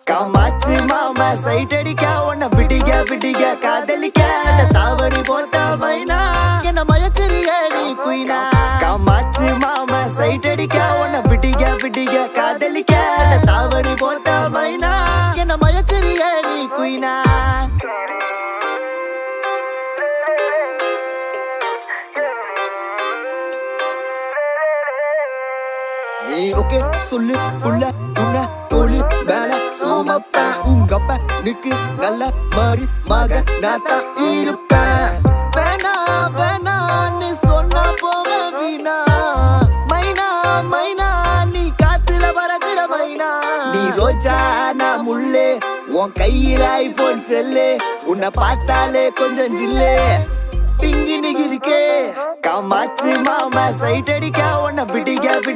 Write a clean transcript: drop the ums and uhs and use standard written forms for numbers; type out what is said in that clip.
காமாச்சு மாமா சைட் அடிக்க உன்னை விடிக காதலிக்க தாவணி போட்ட மைனா என்ன மயக்குறிய நீ குயினா. காமாச்சு மாமா சைட் அடிக்க உன்னை விடிக காதலிக்க தாவணி போட்ட மைனா என்ன மயக்குறிய நீ குயினா. நீ ஓகே சொல்லு புள்ள உன்ன தோழி மேல சோமப்பேன். உங்கப்ப நிக்கு நல்ல மாறி மக நான் தான் இருப்பேன். வேணா வேணான்னு சொன்னா போவ வீணா மைனா மைனா நீ காத்துல பறக்குற மைனா. நீ ரோஜா நான் முள்ளே உன் கையில ஐபோன் செல்லு உன்னை பார்த்தாலே கொஞ்சம் ஜில்லே பிங்கி நிகி இருக்கே. காமாச்சு மாமா சைட் அடிக்க உன்னை விடிக